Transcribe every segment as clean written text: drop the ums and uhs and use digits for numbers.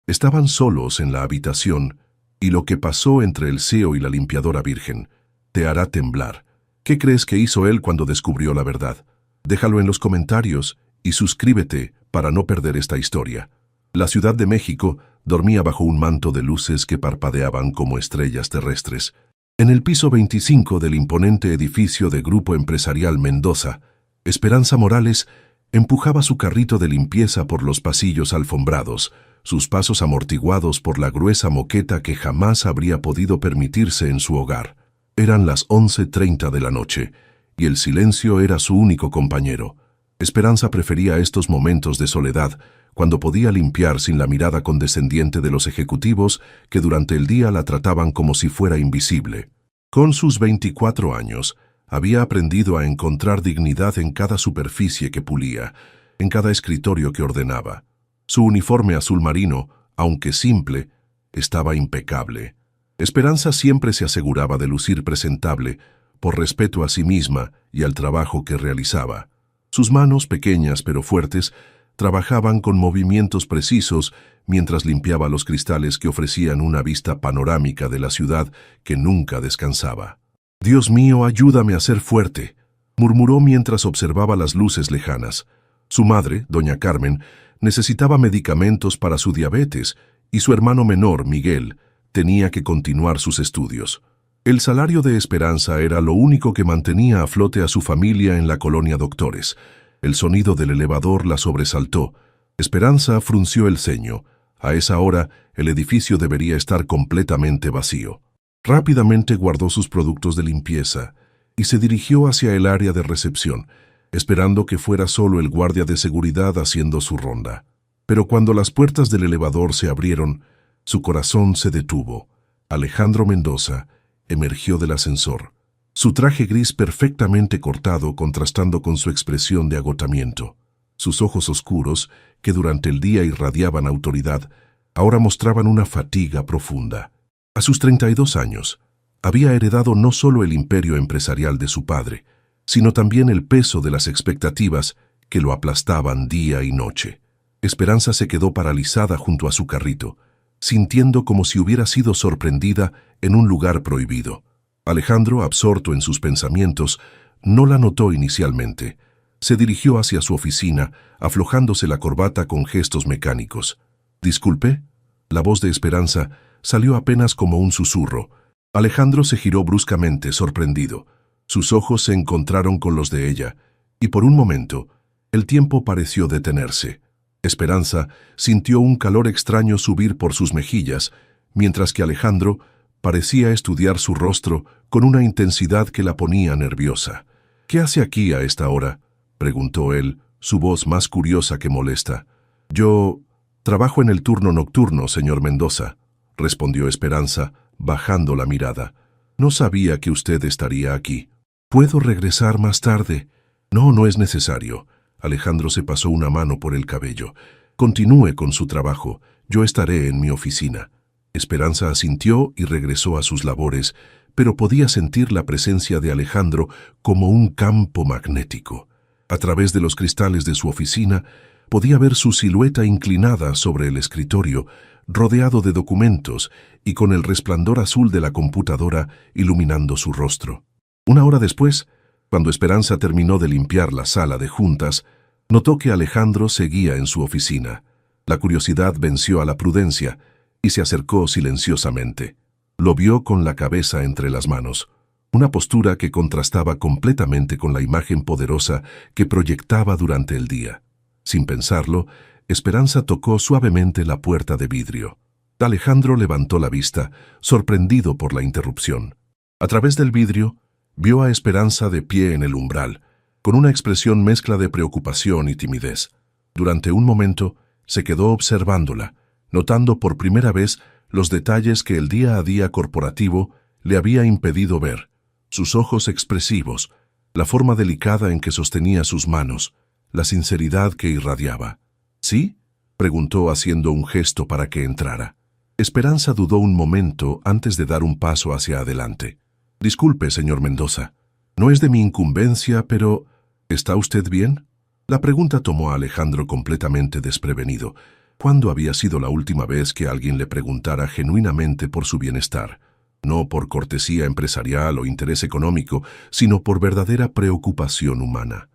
Estaban solos en la habitación, y lo que pasó entre el CEO y la limpiadora virgen te hará temblar. ¿Qué crees que hizo él cuando descubrió la verdad? Déjalo en los comentarios y suscríbete para no perder esta historia. La Ciudad de México dormía bajo un manto de luces que parpadeaban como estrellas terrestres. En el piso 25 del imponente edificio de Grupo Empresarial Mendoza, Esperanza Morales empujaba su carrito de limpieza por los pasillos alfombrados, sus pasos amortiguados por la gruesa moqueta que jamás habría podido permitirse en su hogar. Eran las 11:30 de la noche, y el silencio era su único compañero. Esperanza prefería estos momentos de soledad, cuando podía limpiar sin la mirada condescendiente de los ejecutivos que durante el día la trataban como si fuera invisible. Con sus 24 años, había aprendido a encontrar dignidad en cada superficie que pulía, en cada escritorio que ordenaba. Su uniforme azul marino, aunque simple, estaba impecable. Esperanza siempre se aseguraba de lucir presentable, por respeto a sí misma y al trabajo que realizaba. Sus manos, pequeñas pero fuertes, trabajaban con movimientos precisos mientras limpiaba los cristales que ofrecían una vista panorámica de la ciudad que nunca descansaba. «Dios mío, ayúdame a ser fuerte», murmuró mientras observaba las luces lejanas. Su madre, doña Carmen, necesitaba medicamentos para su diabetes y su hermano menor, Miguel, tenía que continuar sus estudios. El salario de Esperanza era lo único que mantenía a flote a su familia en la colonia Doctores. El sonido del elevador la sobresaltó. Esperanza frunció el ceño. A esa hora, el edificio debería estar completamente vacío. Rápidamente guardó sus productos de limpieza y se dirigió hacia el área de recepción, esperando que fuera solo el guardia de seguridad haciendo su ronda. Pero cuando las puertas del elevador se abrieron, su corazón se detuvo. Alejandro Mendoza emergió del ascensor, su traje gris perfectamente cortado contrastando con su expresión de agotamiento. Sus ojos oscuros, que durante el día irradiaban autoridad, ahora mostraban una fatiga profunda. A sus 32 años, había heredado no solo el imperio empresarial de su padre, sino también el peso de las expectativas que lo aplastaban día y noche. Esperanza se quedó paralizada junto a su carrito, sintiendo como si hubiera sido sorprendida en un lugar prohibido. Alejandro, absorto en sus pensamientos, no la notó inicialmente. Se dirigió hacia su oficina, aflojándose la corbata con gestos mecánicos. «¿Disculpe?» La voz de Esperanza salió apenas como un susurro. Alejandro se giró bruscamente, sorprendido. Sus ojos se encontraron con los de ella, y por un momento, el tiempo pareció detenerse. Esperanza sintió un calor extraño subir por sus mejillas, mientras que Alejandro parecía estudiar su rostro con una intensidad que la ponía nerviosa. «¿Qué hace aquí a esta hora?», preguntó él, su voz más curiosa que molesta. «Yo trabajo en el turno nocturno, señor Mendoza», respondió Esperanza, bajando la mirada. «No sabía que usted estaría aquí». «¿Puedo regresar más tarde?» «No, no es necesario». Alejandro se pasó una mano por el cabello. «Continúe con su trabajo. Yo estaré en mi oficina». Esperanza asintió y regresó a sus labores, pero podía sentir la presencia de Alejandro como un campo magnético. A través de los cristales de su oficina, podía ver su silueta inclinada sobre el escritorio, rodeado de documentos y con el resplandor azul de la computadora iluminando su rostro. Una hora después, cuando Esperanza terminó de limpiar la sala de juntas, notó que Alejandro seguía en su oficina. La curiosidad venció a la prudencia y se acercó silenciosamente. Lo vio con la cabeza entre las manos, una postura que contrastaba completamente con la imagen poderosa que proyectaba durante el día. Sin pensarlo, Esperanza tocó suavemente la puerta de vidrio. Alejandro levantó la vista, sorprendido por la interrupción. A través del vidrio, vio a Esperanza de pie en el umbral, con una expresión mezcla de preocupación y timidez. Durante un momento, se quedó observándola, notando por primera vez los detalles que el día a día corporativo le había impedido ver. Sus ojos expresivos, la forma delicada en que sostenía sus manos, la sinceridad que irradiaba. «¿Sí?», preguntó haciendo un gesto para que entrara. Esperanza dudó un momento antes de dar un paso hacia adelante. «Disculpe, señor Mendoza. No es de mi incumbencia, pero ¿está usted bien?». La pregunta tomó a Alejandro completamente desprevenido. ¿Cuándo había sido la última vez que alguien le preguntara genuinamente por su bienestar? No por cortesía empresarial o interés económico, sino por verdadera preocupación humana.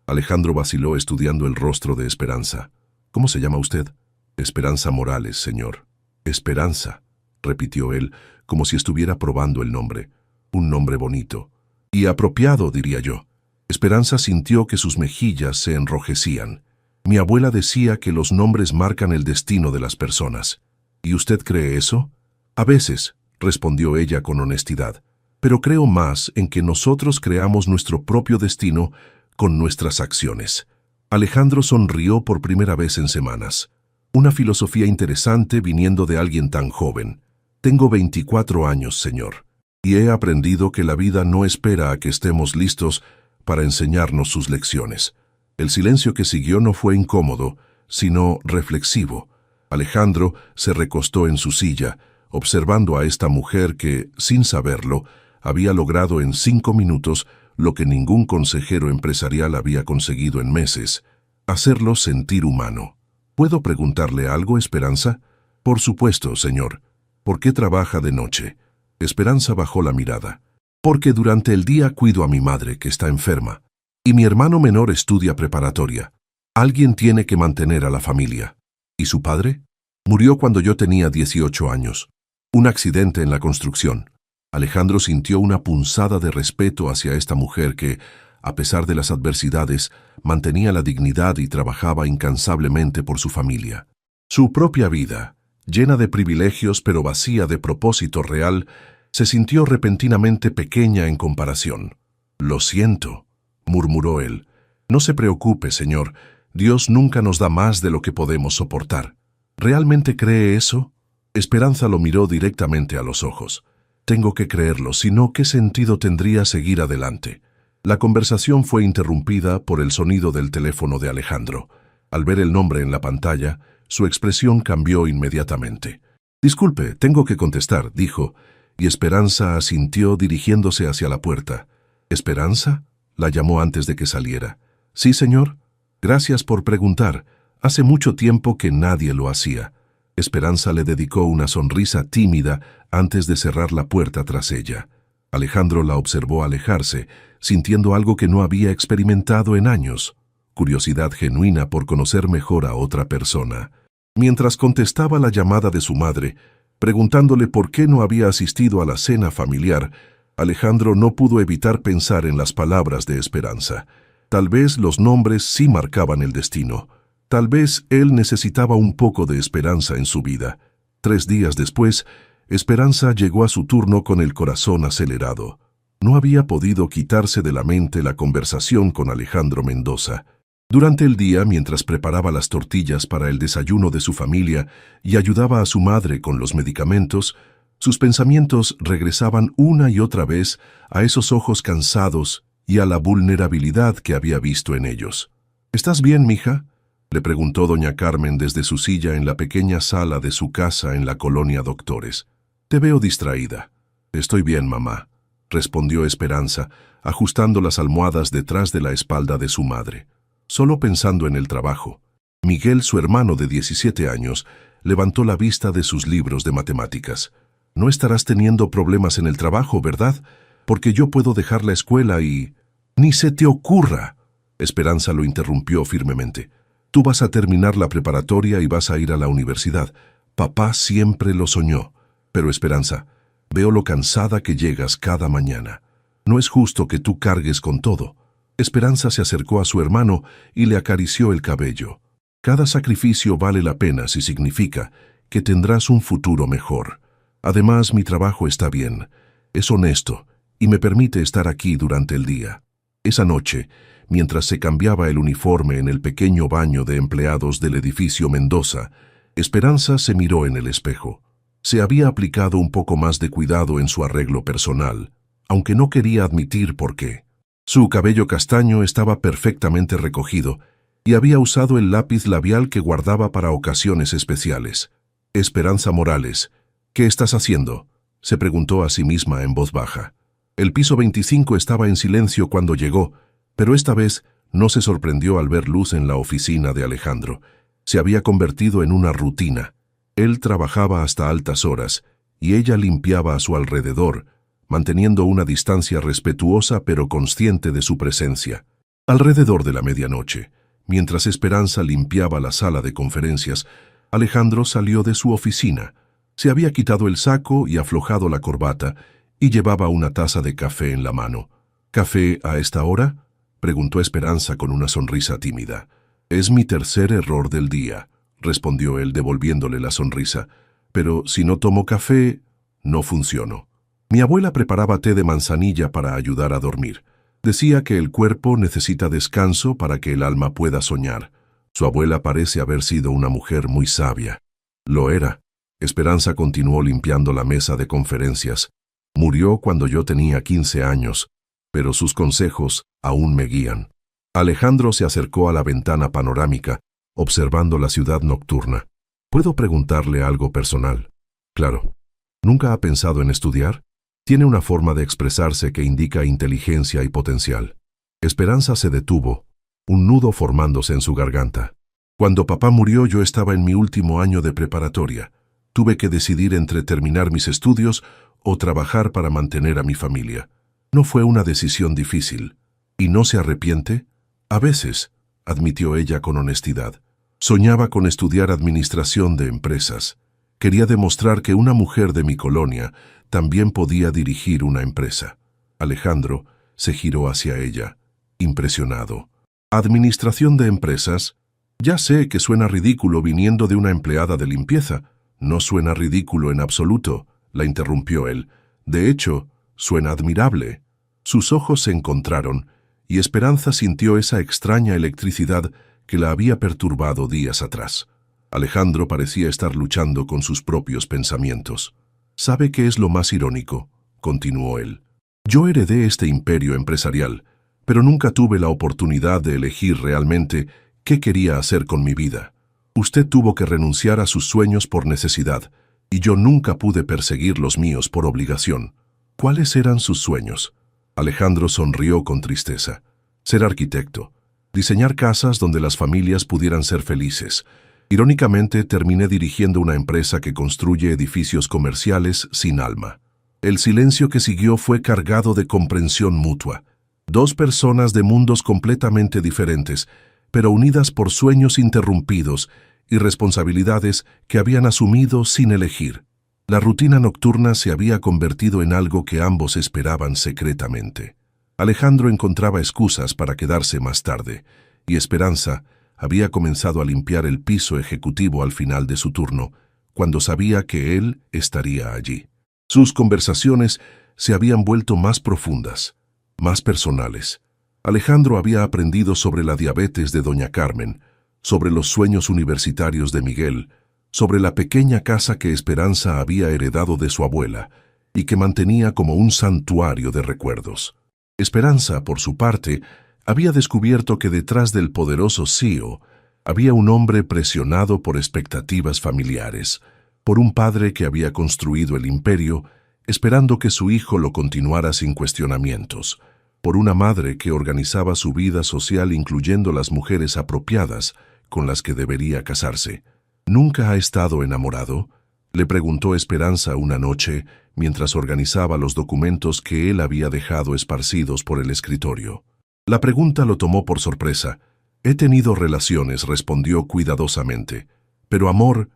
Alejandro vaciló estudiando el rostro de Esperanza. ¿Cómo se llama usted? Esperanza Morales, señor. Esperanza, repitió él, como si estuviera probando el nombre. Un nombre bonito. Y apropiado, diría yo. Esperanza sintió que sus mejillas se enrojecían. Mi abuela decía que los nombres marcan el destino de las personas. ¿Y usted cree eso? A veces, respondió ella con honestidad, pero creo más en que nosotros creamos nuestro propio destino con nuestras acciones. Alejandro sonrió por primera vez en semanas. Una filosofía interesante viniendo de alguien tan joven. Tengo 24 años, señor, y he aprendido que la vida no espera a que estemos listos para enseñarnos sus lecciones. El silencio que siguió no fue incómodo, sino reflexivo. Alejandro se recostó en su silla, observando a esta mujer que, sin saberlo, había logrado en 5 minutos lo que ningún consejero empresarial había conseguido en meses: hacerlo sentir humano. ¿Puedo preguntarle algo, Esperanza? Por supuesto, señor. ¿Por qué trabaja de noche? Esperanza bajó la mirada. Porque durante el día cuido a mi madre, que está enferma, y mi hermano menor estudia preparatoria. Alguien tiene que mantener a la familia. ¿Y su padre? Murió cuando yo tenía 18 años. Un accidente en la construcción. Alejandro sintió una punzada de respeto hacia esta mujer que, a pesar de las adversidades, mantenía la dignidad y trabajaba incansablemente por su familia. Su propia vida, llena de privilegios pero vacía de propósito real, se sintió repentinamente pequeña en comparación. «Lo siento», murmuró él. «No se preocupe, señor. Dios nunca nos da más de lo que podemos soportar». ¿Realmente cree eso? Esperanza lo miró directamente a los ojos. Tengo que creerlo, si no, ¿qué sentido tendría seguir adelante? La conversación fue interrumpida por el sonido del teléfono de Alejandro. Al ver el nombre en la pantalla, su expresión cambió inmediatamente. «Disculpe, tengo que contestar», dijo, y Esperanza asintió dirigiéndose hacia la puerta. «¿Esperanza?», la llamó antes de que saliera. «Sí, señor. Gracias por preguntar. Hace mucho tiempo que nadie lo hacía». Esperanza le dedicó una sonrisa tímida antes de cerrar la puerta tras ella. Alejandro la observó alejarse, sintiendo algo que no había experimentado en años: curiosidad genuina por conocer mejor a otra persona. Mientras contestaba la llamada de su madre, preguntándole por qué no había asistido a la cena familiar, Alejandro no pudo evitar pensar en las palabras de Esperanza. Tal vez los nombres sí marcaban el destino. Tal vez él necesitaba un poco de esperanza en su vida. 3 días después, Esperanza llegó a su turno con el corazón acelerado. No había podido quitarse de la mente la conversación con Alejandro Mendoza. Durante el día, mientras preparaba las tortillas para el desayuno de su familia y ayudaba a su madre con los medicamentos, sus pensamientos regresaban una y otra vez a esos ojos cansados y a la vulnerabilidad que había visto en ellos. «¿Estás bien, mija?», le preguntó doña Carmen desde su silla en la pequeña sala de su casa en la colonia Doctores. «Te veo distraída». «Estoy bien, mamá», respondió Esperanza, ajustando las almohadas detrás de la espalda de su madre. Solo pensando en el trabajo. Miguel, su hermano de 17 años, levantó la vista de sus libros de matemáticas. «No estarás teniendo problemas en el trabajo, ¿verdad? Porque yo puedo dejar la escuela y...» «Ni se te ocurra», Esperanza lo interrumpió firmemente. «Tú vas a terminar la preparatoria y vas a ir a la universidad. Papá siempre lo soñó. Pero Esperanza, veo lo cansada que llegas cada mañana. No es justo que tú cargues con todo». Esperanza se acercó a su hermano y le acarició el cabello. «Cada sacrificio vale la pena si significa que tendrás un futuro mejor. Además, mi trabajo está bien, es honesto y me permite estar aquí durante el día». Esa noche, mientras se cambiaba el uniforme en el pequeño baño de empleados del edificio Mendoza, Esperanza se miró en el espejo. Se había aplicado un poco más de cuidado en su arreglo personal, aunque no quería admitir por qué. Su cabello castaño estaba perfectamente recogido y había usado el lápiz labial que guardaba para ocasiones especiales. «Esperanza Morales, ¿qué estás haciendo?», se preguntó a sí misma en voz baja. El piso 25 estaba en silencio cuando llegó, pero esta vez no se sorprendió al ver luz en la oficina de Alejandro. Se había convertido en una rutina. Él trabajaba hasta altas horas y ella limpiaba a su alrededor, manteniendo una distancia respetuosa pero consciente de su presencia. Alrededor de la medianoche, mientras Esperanza limpiaba la sala de conferencias, Alejandro salió de su oficina. Se había quitado el saco y aflojado la corbata y llevaba una taza de café en la mano. ¿Café a esta hora?, preguntó Esperanza con una sonrisa tímida. «Es mi tercer error del día», respondió él devolviéndole la sonrisa. «Pero si no tomo café, no funciono. Mi abuela preparaba té de manzanilla para ayudar a dormir. Decía que el cuerpo necesita descanso para que el alma pueda soñar. Su abuela parece haber sido una mujer muy sabia». Lo era. Esperanza continuó limpiando la mesa de conferencias. «Murió cuando yo tenía 15 años, pero sus consejos aún me guían». Alejandro se acercó a la ventana panorámica, observando la ciudad nocturna. «¿Puedo preguntarle algo personal?» «Claro. ¿Nunca ha pensado en estudiar?» Tiene una forma de expresarse que indica inteligencia y potencial. Esperanza se detuvo, un nudo formándose en su garganta. «Cuando papá murió yo estaba en mi último año de preparatoria. Tuve que decidir entre terminar mis estudios o trabajar para mantener a mi familia. No fue una decisión difícil. ¿Y no se arrepiente?» «A veces», admitió ella con honestidad. «Soñaba con estudiar administración de empresas. Quería demostrar que una mujer de mi colonia también podía dirigir una empresa». Alejandro se giró hacia ella, impresionado. «¿Administración de empresas? Ya sé que suena ridículo viniendo de una empleada de limpieza». «No suena ridículo en absoluto», la interrumpió él. «De hecho, suena admirable». Sus ojos se encontraron y Esperanza sintió esa extraña electricidad que la había perturbado días atrás. Alejandro parecía estar luchando con sus propios pensamientos. «¿Sabe qué es lo más irónico?», continuó él. «Yo heredé este imperio empresarial, pero nunca tuve la oportunidad de elegir realmente qué quería hacer con mi vida. Usted tuvo que renunciar a sus sueños por necesidad, y yo nunca pude perseguir los míos por obligación». «¿Cuáles eran sus sueños?». Alejandro sonrió con tristeza. «Ser arquitecto. Diseñar casas donde las familias pudieran ser felices. Irónicamente, terminé dirigiendo una empresa que construye edificios comerciales sin alma». El silencio que siguió fue cargado de comprensión mutua. Dos personas de mundos completamente diferentes, pero unidas por sueños interrumpidos y responsabilidades que habían asumido sin elegir. La rutina nocturna se había convertido en algo que ambos esperaban secretamente. Alejandro encontraba excusas para quedarse más tarde, y Esperanza había comenzado a limpiar el piso ejecutivo al final de su turno, cuando sabía que él estaría allí. Sus conversaciones se habían vuelto más profundas, más personales. Alejandro había aprendido sobre la diabetes de doña Carmen, sobre los sueños universitarios de Miguel, sobre la pequeña casa que Esperanza había heredado de su abuela y que mantenía como un santuario de recuerdos. Esperanza, por su parte, había descubierto que detrás del poderoso CEO había un hombre presionado por expectativas familiares, por un padre que había construido el imperio, esperando que su hijo lo continuara sin cuestionamientos, por una madre que organizaba su vida social incluyendo las mujeres apropiadas con las que debería casarse. «¿Nunca ha estado enamorado?», le preguntó Esperanza una noche mientras organizaba los documentos que él había dejado esparcidos por el escritorio. La pregunta lo tomó por sorpresa. «He tenido relaciones», respondió cuidadosamente. «Pero amor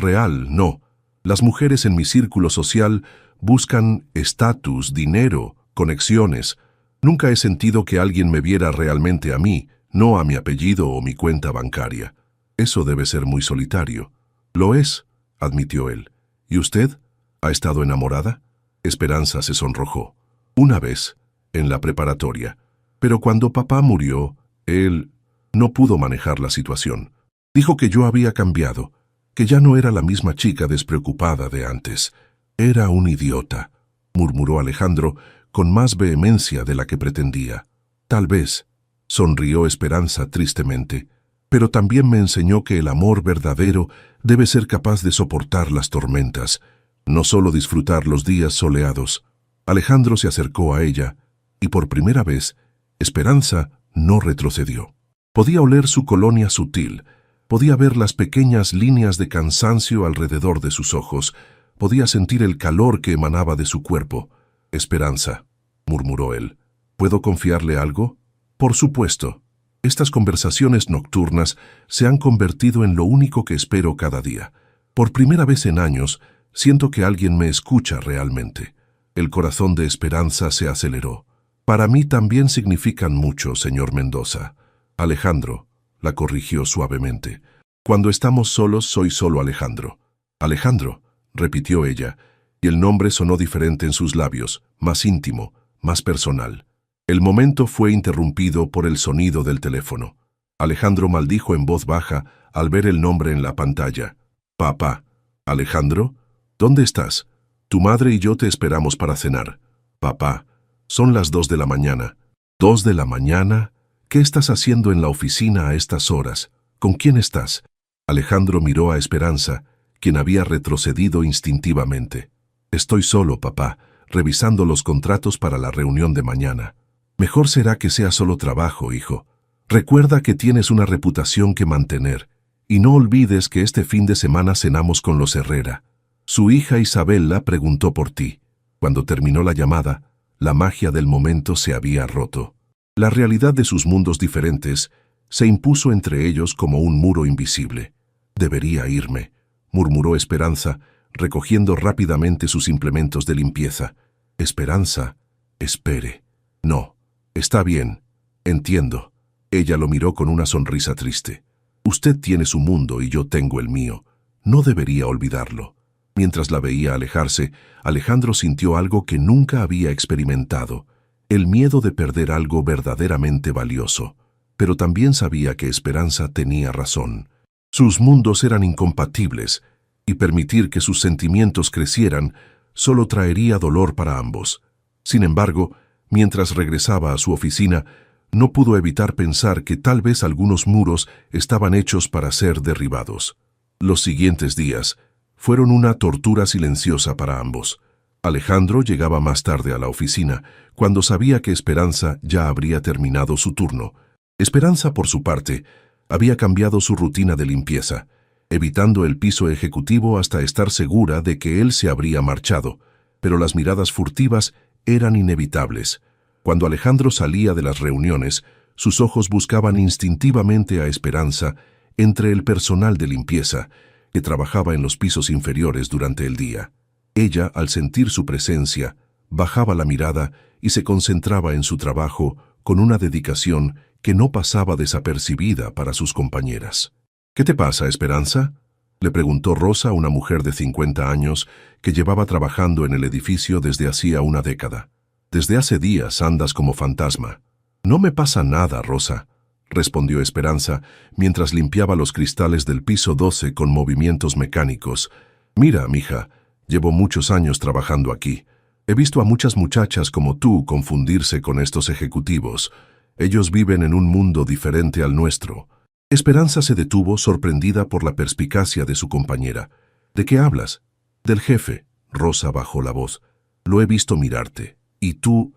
real, no. Las mujeres en mi círculo social buscan estatus, dinero, conexiones. Nunca he sentido que alguien me viera realmente a mí, no a mi apellido o mi cuenta bancaria. Eso debe ser muy solitario». «Lo es», admitió él. «¿Y usted? ¿Ha estado enamorada?». Esperanza se sonrojó. «Una vez, en la preparatoria. Pero cuando papá murió, él no pudo manejar la situación. Dijo que yo había cambiado, que ya no era la misma chica despreocupada de antes. Era un idiota», murmuró Alejandro con más vehemencia de la que pretendía. «Tal vez», sonrió Esperanza tristemente, «pero también me enseñó que el amor verdadero debe ser capaz de soportar las tormentas, no solo disfrutar los días soleados». Alejandro se acercó a ella, y por primera vez, Esperanza no retrocedió. Podía oler su colonia sutil, Podía ver las pequeñas líneas de cansancio alrededor de sus ojos. Podía sentir el calor que emanaba de su cuerpo. «Esperanza», murmuró él. «¿Puedo confiarle algo?» «Por supuesto. Estas conversaciones nocturnas se han convertido en lo único que espero cada día. Por primera vez en años, siento que alguien me escucha realmente». El corazón de Esperanza se aceleró. «Para mí también significan mucho, señor Mendoza». «Alejandro», la corrigió suavemente. «Cuando estamos solos, soy solo Alejandro». «Alejandro», repitió ella, y el nombre sonó diferente en sus labios, más íntimo, más personal. El momento fue interrumpido por el sonido del teléfono. Alejandro maldijo en voz baja al ver el nombre en la pantalla. «Papá». «Alejandro, ¿dónde estás? Tu madre y yo te esperamos para cenar». «Papá, son las 2 de la mañana». «¿2 de la mañana? ¿Qué estás haciendo en la oficina a estas horas? ¿Con quién estás?» Alejandro miró a Esperanza, quien había retrocedido instintivamente. «Estoy solo, papá, revisando los contratos para la reunión de mañana». «Mejor será que sea solo trabajo, hijo. Recuerda que tienes una reputación que mantener, y no olvides que este fin de semana cenamos con los Herrera». Su hija Isabella preguntó por ti. Cuando terminó la llamada, la magia del momento se había roto. La realidad de sus mundos diferentes se impuso entre ellos como un muro invisible. «Debería irme», murmuró Esperanza, recogiendo rápidamente sus implementos de limpieza. «Esperanza, espere». «No, está bien, entiendo». Ella lo miró con una sonrisa triste. «Usted tiene su mundo y yo tengo el mío. No debería olvidarlo». Mientras la veía alejarse, Alejandro sintió algo que nunca había experimentado, el miedo de perder algo verdaderamente valioso. Pero también sabía que Esperanza tenía razón. Sus mundos eran incompatibles, y permitir que sus sentimientos crecieran solo traería dolor para ambos. Sin embargo, mientras regresaba a su oficina, no pudo evitar pensar que tal vez algunos muros estaban hechos para ser derribados. Los siguientes días fueron una tortura silenciosa para ambos. Alejandro llegaba más tarde a la oficina, cuando sabía que Esperanza ya habría terminado su turno. Esperanza, por su parte, había cambiado su rutina de limpieza, evitando el piso ejecutivo hasta estar segura de que él se habría marchado, pero las miradas furtivas eran inevitables. Cuando Alejandro salía de las reuniones, sus ojos buscaban instintivamente a Esperanza entre el personal de limpieza, que trabajaba en los pisos inferiores durante el día. Ella, al sentir su presencia, bajaba la mirada y se concentraba en su trabajo con una dedicación que no pasaba desapercibida para sus compañeras. «¿Qué te pasa, Esperanza?», le preguntó Rosa, una mujer de 50 años que llevaba trabajando en el edificio desde hacía una década. «Desde hace días andas como fantasma». «No me pasa nada, Rosa», respondió Esperanza mientras limpiaba los cristales del piso 12 con movimientos mecánicos. «Mira, mija, llevo muchos años trabajando aquí. He visto a muchas muchachas como tú confundirse con estos ejecutivos. Ellos viven en un mundo diferente al nuestro». Esperanza se detuvo, sorprendida por la perspicacia de su compañera. «¿De qué hablas?» «Del jefe», Rosa bajó la voz. «Lo he visto mirarte. Y tú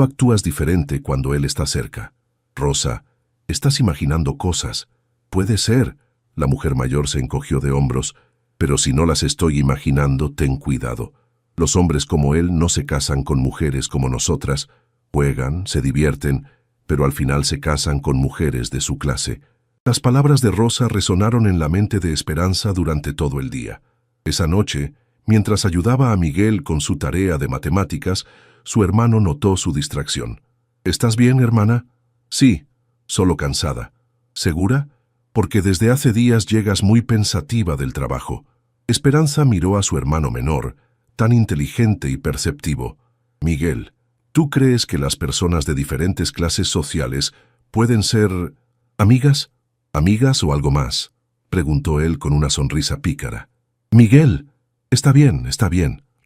actúas diferente cuando él está cerca». «Rosa, estás imaginando cosas». «Puede ser», la mujer mayor se encogió de hombros, «pero si no las estoy imaginando, ten cuidado. Los hombres como él no se casan con mujeres como nosotras. Juegan, se divierten, pero al final se casan con mujeres de su clase». Las palabras de Rosa resonaron en la mente de Esperanza durante todo el día. Esa noche, mientras ayudaba a Miguel con su tarea de matemáticas, su hermano notó su distracción. «¿Estás bien, hermana?» «Sí, solo cansada». «¿Segura? Porque desde hace días llegas muy pensativa del trabajo». Esperanza miró a su hermano menor, tan inteligente y perceptivo. «Miguel, ¿tú crees que las personas de diferentes clases sociales pueden ser amigas? ¿Amigas o algo más?», preguntó él con una sonrisa pícara. «Miguel, está bien»,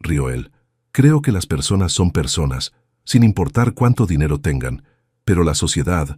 rió él. «Creo que las personas son personas, sin importar cuánto dinero tengan, pero la sociedad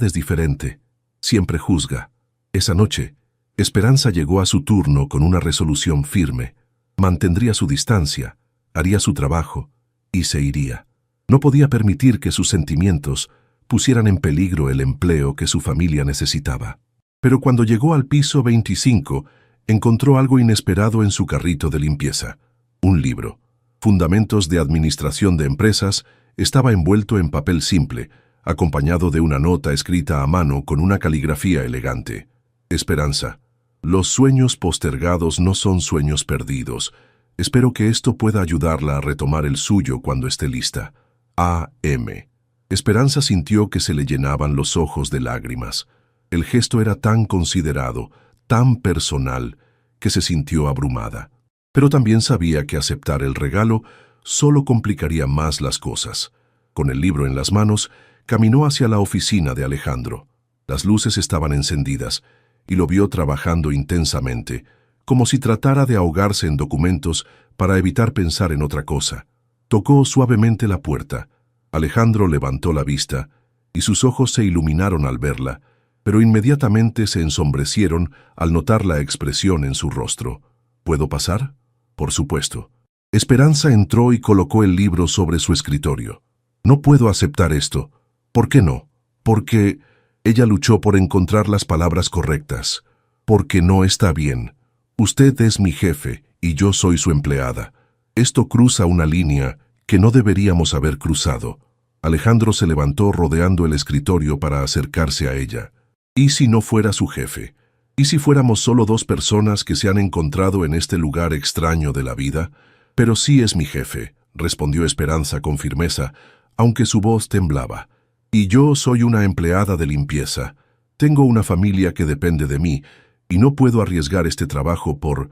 es diferente. Siempre juzga». Esa noche, Esperanza llegó a su turno con una resolución firme. Mantendría su distancia, haría su trabajo y se iría. No podía permitir que sus sentimientos pusieran en peligro el empleo que su familia necesitaba. Pero cuando llegó al piso 25, encontró algo inesperado en su carrito de limpieza. Un libro. Fundamentos de Administración de Empresas estaba envuelto en papel simple, acompañado de una nota escrita a mano con una caligrafía elegante. Esperanza. Los sueños postergados no son sueños perdidos. Espero que esto pueda ayudarla a retomar el suyo cuando esté lista. A.M. Esperanza sintió que se le llenaban los ojos de lágrimas. El gesto era tan considerado, tan personal, que se sintió abrumada. Pero también sabía que aceptar el regalo solo complicaría más las cosas. Con el libro en las manos, caminó hacia la oficina de Alejandro. Las luces estaban encendidas, y lo vio trabajando intensamente, como si tratara de ahogarse en documentos para evitar pensar en otra cosa. Tocó suavemente la puerta. Alejandro levantó la vista, y sus ojos se iluminaron al verla, pero inmediatamente se ensombrecieron al notar la expresión en su rostro. ¿Puedo pasar? Por supuesto. Esperanza entró y colocó el libro sobre su escritorio. No puedo aceptar esto. ¿Por qué no? Porque ella luchó por encontrar las palabras correctas. Porque no está bien. Usted es mi jefe y yo soy su empleada. Esto cruza una línea que no deberíamos haber cruzado. Alejandro se levantó rodeando el escritorio para acercarse a ella. ¿Y si no fuera su jefe? ¿Y si fuéramos solo dos personas que se han encontrado en este lugar extraño de la vida? Pero sí es mi jefe, respondió Esperanza con firmeza, aunque su voz temblaba. Y yo soy una empleada de limpieza. Tengo una familia que depende de mí, y no puedo arriesgar este trabajo por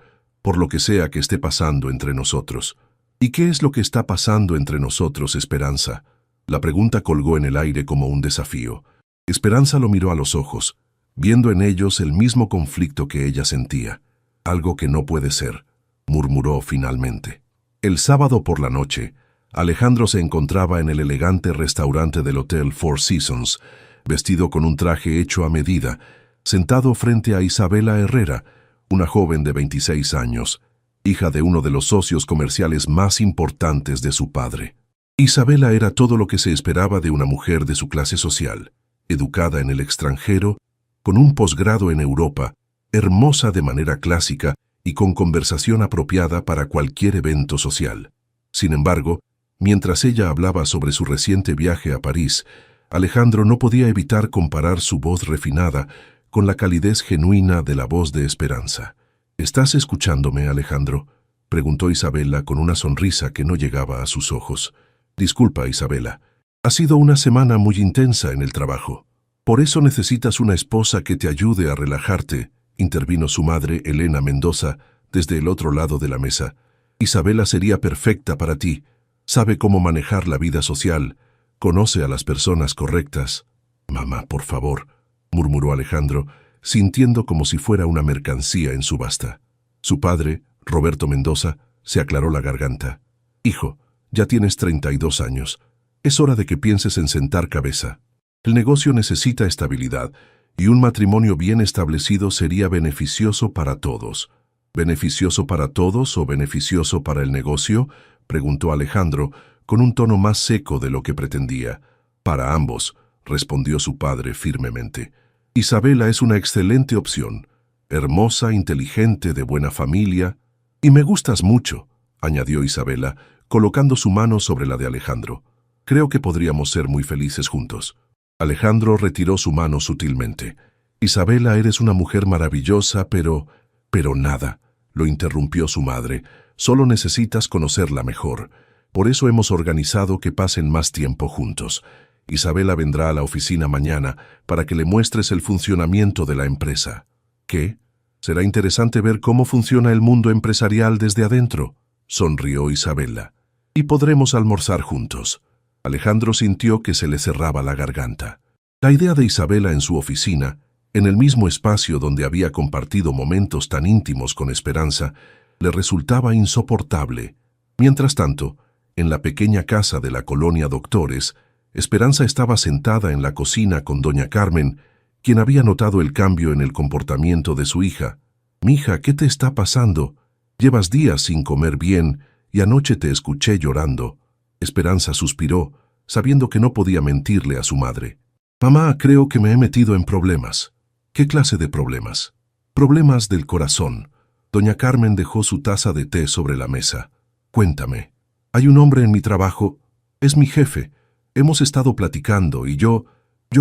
lo que sea que esté pasando entre nosotros. ¿Y qué es lo que está pasando entre nosotros, Esperanza? La pregunta colgó en el aire como un desafío. Esperanza lo miró a los ojos, viendo en ellos el mismo conflicto que ella sentía. Algo que no puede ser, murmuró finalmente. El sábado por la noche, Alejandro se encontraba en el elegante restaurante del Hotel Four Seasons, vestido con un traje hecho a medida, sentado frente a Isabela Herrera, una joven de 26 años, hija de uno de los socios comerciales más importantes de su padre. Isabela era todo lo que se esperaba de una mujer de su clase social, educada en el extranjero, con un posgrado en Europa, hermosa de manera clásica y con conversación apropiada para cualquier evento social. Sin embargo, mientras ella hablaba sobre su reciente viaje a París, Alejandro no podía evitar comparar su voz refinada con la calidez genuina de la voz de Esperanza. ¿Estás escuchándome, Alejandro?, preguntó Isabela con una sonrisa que no llegaba a sus ojos. Disculpa, Isabela. Ha sido una semana muy intensa en el trabajo. Por eso necesitas una esposa que te ayude a relajarte, intervino su madre, Elena Mendoza, desde el otro lado de la mesa. Isabela sería perfecta para ti. Sabe cómo manejar la vida social. Conoce a las personas correctas. Mamá, por favor, murmuró Alejandro, sintiendo como si fuera una mercancía en subasta. Su padre, Roberto Mendoza, se aclaró la garganta. Hijo, ya tienes 32 años. Es hora de que pienses en sentar cabeza. El negocio necesita estabilidad, y un matrimonio bien establecido sería beneficioso para todos. ¿Beneficioso para todos o beneficioso para el negocio?, preguntó Alejandro, con un tono más seco de lo que pretendía. Para ambos, respondió su padre firmemente. Isabela es una excelente opción. Hermosa, inteligente, de buena familia. Y me gustas mucho, añadió Isabela, colocando su mano sobre la de Alejandro. Creo que podríamos ser muy felices juntos. Alejandro retiró su mano sutilmente. Isabela, eres una mujer maravillosa, pero nada, lo interrumpió su madre. Solo necesitas conocerla mejor. Por eso hemos organizado que pasen más tiempo juntos. Isabela vendrá a la oficina mañana para que le muestres el funcionamiento de la empresa. ¿Qué? Será interesante ver cómo funciona el mundo empresarial desde adentro, sonrió Isabela. Y podremos almorzar juntos. Alejandro sintió que se le cerraba la garganta. La idea de Isabela en su oficina, en el mismo espacio donde había compartido momentos tan íntimos con Esperanza, le resultaba insoportable. Mientras tanto, en la pequeña casa de la colonia Doctores, Esperanza estaba sentada en la cocina con doña Carmen, quien había notado el cambio en el comportamiento de su hija. «Mija, ¿qué te está pasando? Llevas días sin comer bien y anoche te escuché llorando». Esperanza suspiró, sabiendo que no podía mentirle a su madre. «Mamá, creo que me he metido en problemas». ¿Qué clase de problemas? Problemas del corazón. Doña Carmen dejó su taza de té sobre la mesa. Cuéntame. Hay un hombre en mi trabajo. Es mi jefe. Hemos estado platicando y yo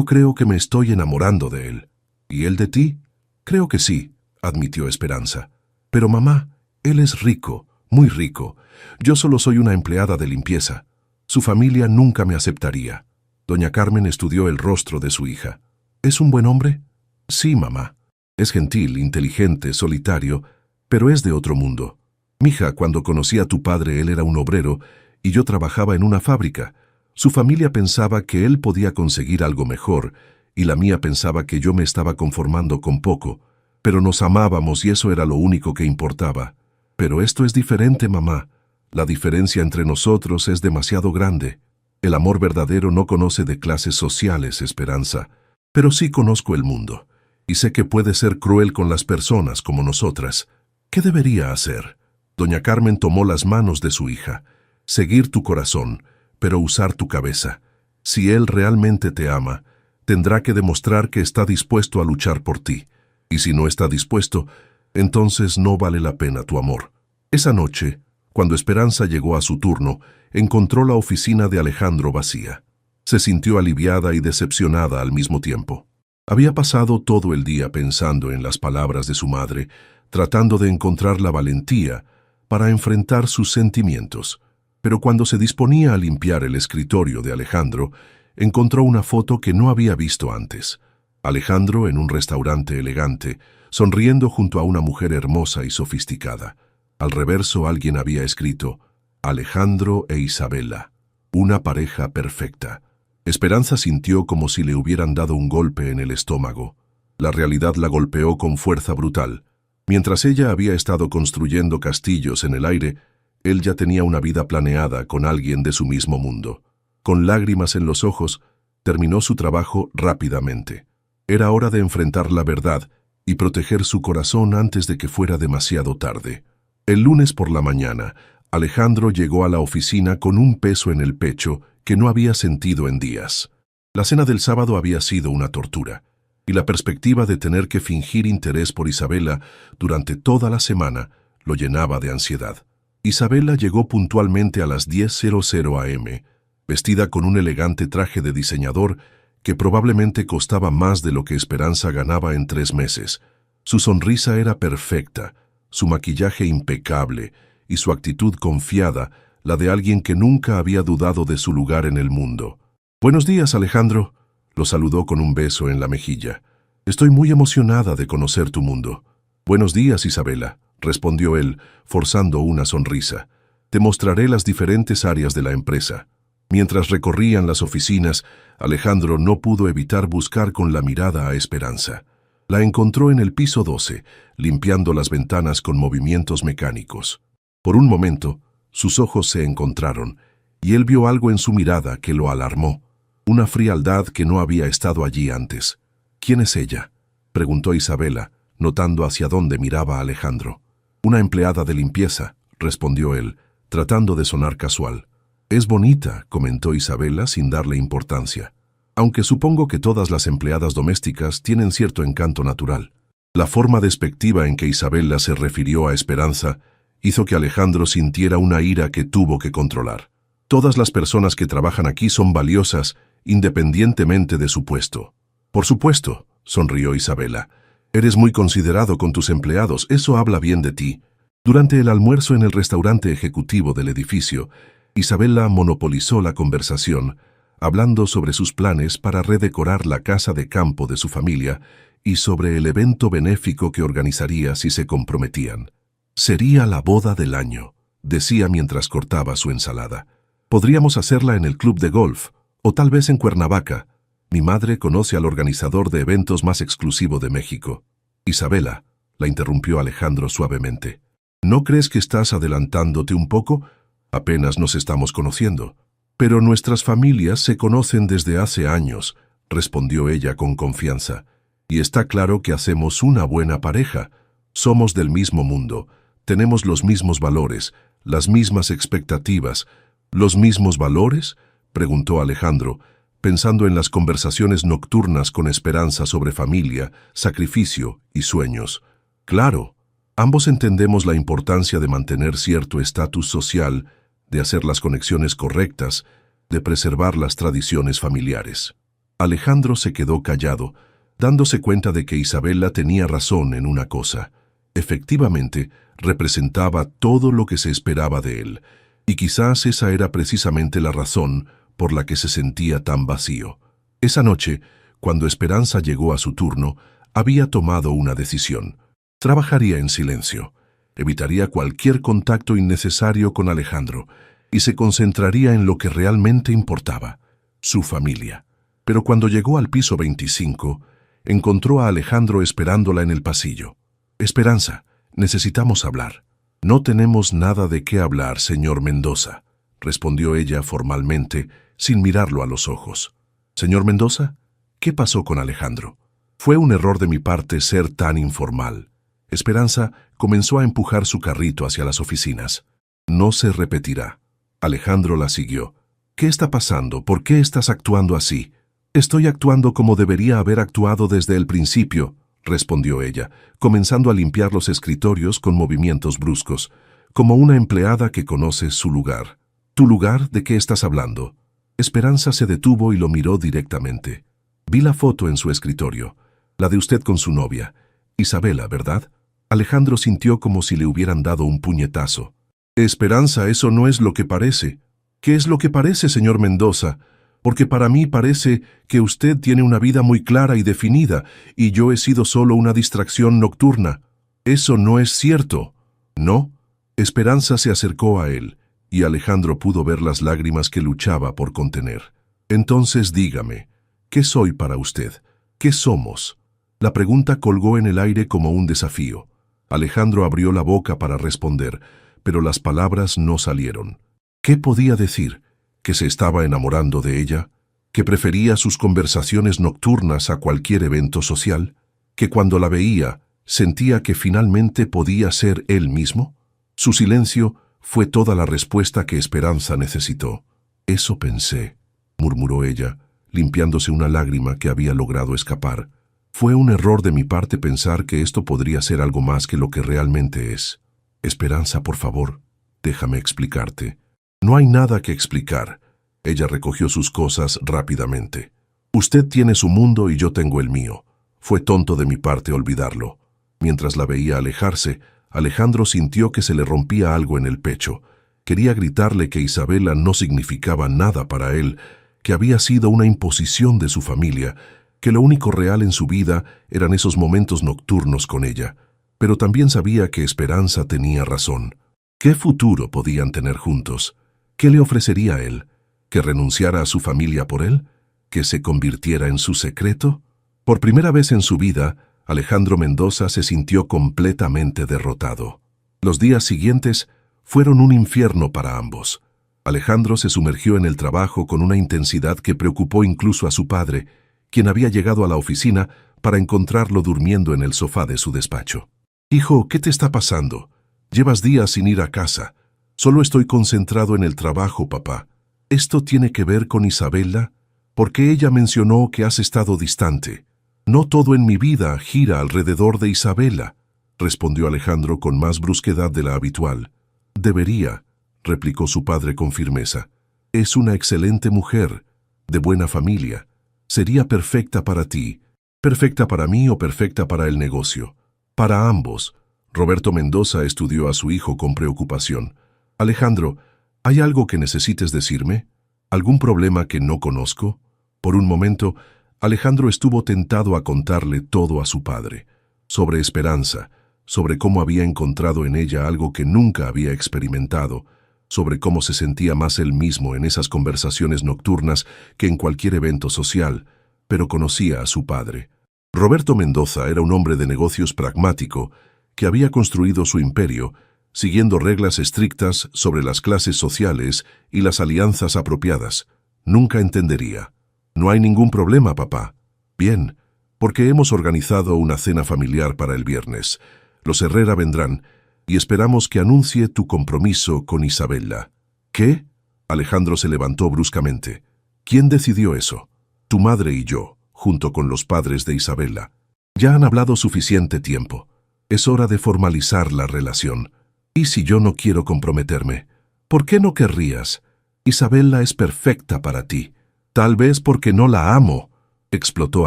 creo que me estoy enamorando de él. ¿Y él de ti? Creo que sí, admitió Esperanza. Pero mamá, él es rico, muy rico. Yo solo soy una empleada de limpieza. Su familia nunca me aceptaría. Doña Carmen estudió el rostro de su hija. ¿Es un buen hombre? Sí, mamá. Es gentil, inteligente, solitario, pero es de otro mundo. Mija, cuando conocí a tu padre, él era un obrero y yo trabajaba en una fábrica. Su familia pensaba que él podía conseguir algo mejor y la mía pensaba que yo me estaba conformando con poco, pero nos amábamos y eso era lo único que importaba. Pero esto es diferente, mamá. La diferencia entre nosotros es demasiado grande. El amor verdadero no conoce de clases sociales, Esperanza, pero sí conozco el mundo, y sé que puede ser cruel con las personas como nosotras. ¿Qué debería hacer? Doña Carmen tomó las manos de su hija. Seguir tu corazón, pero usar tu cabeza. Si él realmente te ama, tendrá que demostrar que está dispuesto a luchar por ti. Y si no está dispuesto, entonces no vale la pena tu amor. Esa noche, cuando Esperanza llegó a su turno, encontró la oficina de Alejandro vacía. Se sintió aliviada y decepcionada al mismo tiempo. Había pasado todo el día pensando en las palabras de su madre, tratando de encontrar la valentía para enfrentar sus sentimientos. Pero cuando se disponía a limpiar el escritorio de Alejandro, encontró una foto que no había visto antes. Alejandro en un restaurante elegante, sonriendo junto a una mujer hermosa y sofisticada. Al reverso alguien había escrito, Alejandro e Isabela, una pareja perfecta. Esperanza sintió como si le hubieran dado un golpe en el estómago. La realidad la golpeó con fuerza brutal. Mientras ella había estado construyendo castillos en el aire, él ya tenía una vida planeada con alguien de su mismo mundo. Con lágrimas en los ojos, terminó su trabajo rápidamente. Era hora de enfrentar la verdad y proteger su corazón antes de que fuera demasiado tarde. El lunes por la mañana, Alejandro llegó a la oficina con un peso en el pecho que no había sentido en días. La cena del sábado había sido una tortura, y la perspectiva de tener que fingir interés por Isabela durante toda la semana lo llenaba de ansiedad. Isabela llegó puntualmente a las 10:00 am, vestida con un elegante traje de diseñador que probablemente costaba más de lo que Esperanza ganaba en 3 meses. Su sonrisa era perfecta, su maquillaje impecable y su actitud confiada, la de alguien que nunca había dudado de su lugar en el mundo. «Buenos días, Alejandro», lo saludó con un beso en la mejilla. «Estoy muy emocionada de conocer tu mundo». «Buenos días, Isabela», respondió él, forzando una sonrisa. «Te mostraré las diferentes áreas de la empresa». Mientras recorrían las oficinas, Alejandro no pudo evitar buscar con la mirada a Esperanza. La encontró en el piso 12, limpiando las ventanas con movimientos mecánicos. Por un momento, sus ojos se encontraron, y él vio algo en su mirada que lo alarmó, una frialdad que no había estado allí antes. «¿Quién es ella?», preguntó Isabela, notando hacia dónde miraba Alejandro. «Una empleada de limpieza», respondió él, tratando de sonar casual. «Es bonita», comentó Isabela sin darle importancia, «aunque supongo que todas las empleadas domésticas tienen cierto encanto natural». La forma despectiva en que Isabela se refirió a Esperanza hizo que Alejandro sintiera una ira que tuvo que controlar. «Todas las personas que trabajan aquí son valiosas, independientemente de su puesto». «Por supuesto», sonrió Isabela. «Eres muy considerado con tus empleados, eso habla bien de ti». Durante el almuerzo en el restaurante ejecutivo del edificio, Isabela monopolizó la conversación, hablando sobre sus planes para redecorar la casa de campo de su familia y sobre el evento benéfico que organizaría si se comprometían. «Sería la boda del año», decía mientras cortaba su ensalada. «Podríamos hacerla en el club de golf, o tal vez en Cuernavaca. Mi madre conoce al organizador de eventos más exclusivo de México». «Isabela», la interrumpió Alejandro suavemente, «¿no crees que estás adelantándote un poco? Apenas nos estamos conociendo». «Pero nuestras familias se conocen desde hace años», respondió ella con confianza. «Y está claro que hacemos una buena pareja. Somos del mismo mundo, tenemos los mismos valores, las mismas expectativas». «¿Los mismos valores?», preguntó Alejandro, pensando en las conversaciones nocturnas con Esperanza sobre familia, sacrificio y sueños. Claro, ambos entendemos la importancia de mantener cierto estatus social, de hacer las conexiones correctas, de preservar las tradiciones familiares. Alejandro se quedó callado, dándose cuenta de que Isabela tenía razón en una cosa. Efectivamente, representaba todo lo que se esperaba de él, y quizás esa era precisamente la razón por la que se sentía tan vacío. Esa noche, cuando Esperanza llegó a su turno, había tomado una decisión. Trabajaría en silencio, evitaría cualquier contacto innecesario con Alejandro y se concentraría en lo que realmente importaba, su familia. Pero cuando llegó al piso 25, encontró a Alejandro esperándola en el pasillo. «Esperanza, necesitamos hablar». «No tenemos nada de qué hablar, señor Mendoza», respondió ella formalmente, sin mirarlo a los ojos. «Señor Mendoza, ¿qué pasó con Alejandro? Fue un error de mi parte ser tan informal». Esperanza comenzó a empujar su carrito hacia las oficinas. «No se repetirá». Alejandro la siguió. «¿Qué está pasando? ¿Por qué estás actuando así?» «Estoy actuando como debería haber actuado desde el principio», respondió ella, comenzando a limpiar los escritorios con movimientos bruscos, como una empleada que conoce su lugar. «¿Tu lugar? ¿De qué estás hablando?» Esperanza se detuvo y lo miró directamente. «Vi la foto en su escritorio, la de usted con su novia. Isabela, ¿verdad?» Alejandro sintió como si le hubieran dado un puñetazo. «Esperanza, eso no es lo que parece». «¿Qué es lo que parece, señor Mendoza? Porque para mí parece que usted tiene una vida muy clara y definida, y yo he sido solo una distracción nocturna». «Eso no es cierto». «¿No?» Esperanza se acercó a él, y Alejandro pudo ver las lágrimas que luchaba por contener. «Entonces dígame, ¿qué soy para usted? ¿Qué somos?» La pregunta colgó en el aire como un desafío. Alejandro abrió la boca para responder, pero las palabras no salieron. ¿Qué podía decir? ¿Que se estaba enamorando de ella? ¿Que prefería sus conversaciones nocturnas a cualquier evento social? ¿Que cuando la veía, sentía que finalmente podía ser él mismo? Su silencio fue toda la respuesta que Esperanza necesitó. «Eso pensé», murmuró ella, limpiándose una lágrima que había logrado escapar. «Fue un error de mi parte pensar que esto podría ser algo más que lo que realmente es. Esperanza, por favor, déjame explicarte». «No hay nada que explicar». Ella recogió sus cosas rápidamente. «Usted tiene su mundo y yo tengo el mío. Fue tonto de mi parte olvidarlo». Mientras la veía alejarse, Alejandro sintió que se le rompía algo en el pecho. Quería gritarle que Isabela no significaba nada para él, que había sido una imposición de su familia, que lo único real en su vida eran esos momentos nocturnos con ella. Pero también sabía que Esperanza tenía razón. ¿Qué futuro podían tener juntos? ¿Qué le ofrecería a él? ¿Que renunciara a su familia por él? ¿Que se convirtiera en su secreto? Por primera vez en su vida, Alejandro Mendoza se sintió completamente derrotado. Los días siguientes fueron un infierno para ambos. Alejandro se sumergió en el trabajo con una intensidad que preocupó incluso a su padre, quien había llegado a la oficina para encontrarlo durmiendo en el sofá de su despacho. «Hijo, ¿qué te está pasando? Llevas días sin ir a casa». «Solo estoy concentrado en el trabajo, papá». «¿Esto tiene que ver con Isabela? Porque ella mencionó que has estado distante». «No todo en mi vida gira alrededor de Isabela», respondió Alejandro con más brusquedad de la habitual. «Debería», replicó su padre con firmeza. «Es una excelente mujer, de buena familia. Sería perfecta para ti, perfecta para mí o perfecta para el negocio. Para ambos». Roberto Mendoza estudió a su hijo con preocupación. «Alejandro, ¿hay algo que necesites decirme? ¿Algún problema que no conozco?» Por un momento, Alejandro estuvo tentado a contarle todo a su padre, sobre Esperanza, sobre cómo había encontrado en ella algo que nunca había experimentado, sobre cómo se sentía más él mismo en esas conversaciones nocturnas que en cualquier evento social, pero conocía a su padre. Roberto Mendoza era un hombre de negocios pragmático que había construido su imperio siguiendo reglas estrictas sobre las clases sociales y las alianzas apropiadas. Nunca entendería. «No hay ningún problema, papá». «Bien, porque hemos organizado una cena familiar para el viernes. Los Herrera vendrán y esperamos que anuncie tu compromiso con Isabela». «¿Qué?» Alejandro se levantó bruscamente. «¿Quién decidió eso?» Tu madre y yo, junto con los padres de Isabela, ya han hablado suficiente tiempo. Es hora de formalizar la relación. ¿Y si yo no quiero comprometerme? ¿Por qué no querrías? Isabela es perfecta para ti. Tal vez porque no la amo, explotó